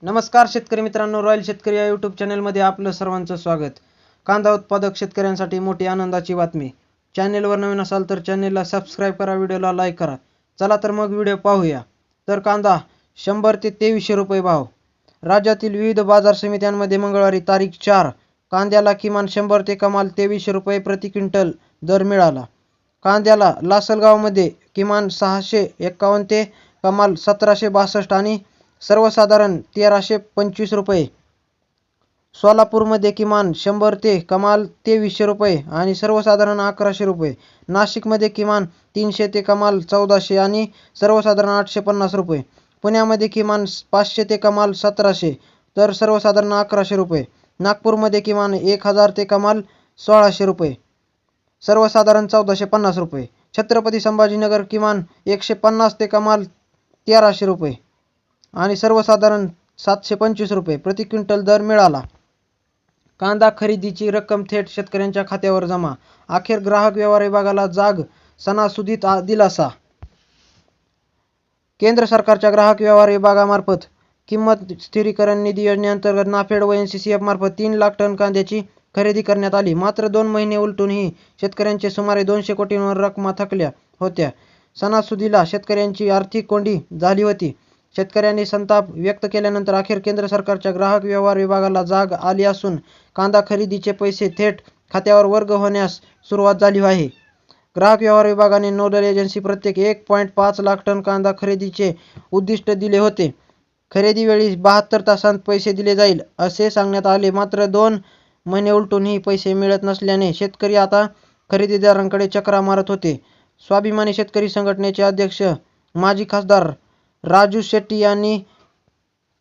नमस्कार शेतकरी मित्रांनो, रॉयल शेतकरी या यूट्यूब चॅनलमध्ये आपलं सर्वांचं स्वागत. कांदा उत्पादक शेतकऱ्यांसाठी मोठी आनंदाची बातमी. चॅनलवर नवीन असाल तर चॅनलला सबस्क्राईब करा, व्हिडिओला लाईक करा. चला तर मग व्हिडिओ पाहूया. तर कांदा 100 ते 2300 रुपये भाव. राज्यातील विविध बाजार समित्यांमध्ये मंगळवारी तारीख 4 कांद्याला किमान 100 ते कमाल 2300 रुपये प्रति क्विंटल दर मिळाला. कांद्याला लासलगावमध्ये किमान 651 ते कमाल 1762 आणि सर्वसाधारण 1325 रुपये. सोलापूरमध्ये किमान 100 ते कमाल 2300 रुपये आणि सर्वसाधारण 1100 रुपये. नाशिकमध्ये किमान 300 ते कमाल 1400 आणि सर्वसाधारण 850 रुपये. पुण्यामध्ये किमान 500 ते कमाल 1700 तर सर्वसाधारण 1100 रुपये. नागपूरमध्ये किमान 1000 ते कमाल 1600 रुपये, सर्वसाधारण 1450 रुपये. छत्रपती संभाजीनगर किमान 150 ते कमाल 1300 रुपये आणि सर्वसाधारण 725 रुपये प्रति क्विंटल दर मिळाला. कांदा खरेदीची रक्कम थेट शेतकऱ्यांच्या खात्यावर जमा. अखेर ग्राहक व्यवहार विभागाला जाग, सणासुदीत दिलासा. केंद्र सरकारच्या ग्राहक व्यवहार विभागामार्फत किंमत स्थिरीकरण निधी योजनेअंतर्गत नाफेड व NCCF मार्फत 3 लाख टन कांद्याची खरेदी करण्यात आली. मात्र 2 महिने उलटूनही शेतकऱ्यांचे सुमारे 200 कोटींवर रकमा थकल्या होत्या. सणासुदीला शेतकऱ्यांची आर्थिक कोंडी झाली होती. शेतकऱ्यांनी संताप व्यक्त केल्यानंतर अखेर केंद्र सरकारच्या ग्राहक व्यवहार विभागाला जाग आली असून कांदा खरेदीचे पैसे थेट खात्यावर वर्ग होण्यास सुरुवात झाली आहे. ग्राहक व्यवहार विभागाने नोडल एजन्सी प्रत्येक 1.5 लाख टन कांदा खरेदीचे उद्दिष्ट दिले होते. खरेदीवेळी 72 तासांत पैसे दिले जाईल असे सांगण्यात आले. मात्र 2 महिने उलटूनही पैसे मिळत नसल्याने शेतकरी आता खरेदीदारांकडे चकरा मारत होते. स्वाभिमानी शेतकरी संघटनेचे अध्यक्ष माजी खासदार राजू शेट्टी यांनी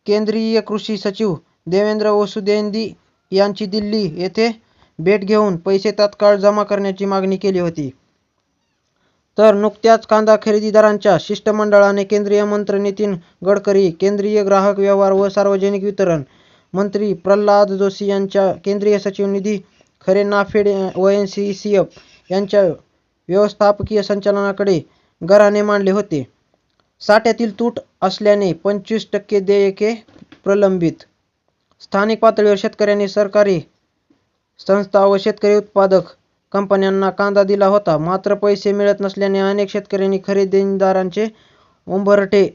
केंद्रीय कृषी सचिव देवेंद्र वसुदेंदी यांची दिल्ली येथे भेट घेऊन पैसे तात्काळ जमा करण्याची मागणी केली होती. तर नुकत्याच कांदा खरेदीदारांच्या शिष्टमंडळाने केंद्रीय मंत्री नितीन गडकरी, केंद्रीय ग्राहक व्यवहार व सार्वजनिक वितरण मंत्री प्रल्हाद जोशी यांच्या केंद्रीय सचिव निधी खरे, नाफेड व NCCF यांच्या व्यवस्थापकीय संचालनाकडे गाऱ्हाणे मांडले होते. साठ्यातील तूट असल्याने 25% देयके प्रलंबित. स्थानिक पातळीवर शेतकऱ्यांनी सरकारी संस्था व शेतकरी उत्पादक कंपन्यांना कांदा दिला होता. मात्र पैसे मिळत नसल्याने अनेक शेतकऱ्यांनी खरेदीदारांचे उंबरठे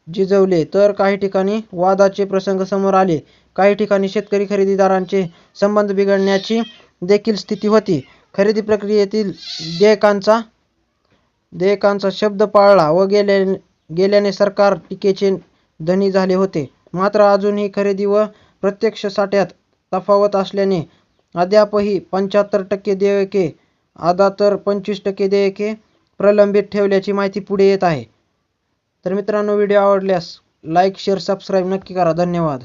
झिजवले तर काही ठिकाणी वादाचे प्रसंग समोर आले. काही ठिकाणी शेतकरी खरेदीदारांचे संबंध बिघडण्याची देखील स्थिती होती. खरेदी प्रक्रियेतील देयकांचा शब्द पाळला व गेल्याने सरकार टीकेचे धनी झाले होते. मात्र अजूनही खरेदी व प्रत्यक्ष साठ्यात तफावत असल्याने अद्यापही 75% देयके अदा तर 25% देयके प्रलंबित ठेवल्याची माहिती पुढे येत आहे. तर मित्रांनो, व्हिडिओ आवडल्यास लाईक, शेअर, सबस्क्राईब नक्की करा. धन्यवाद.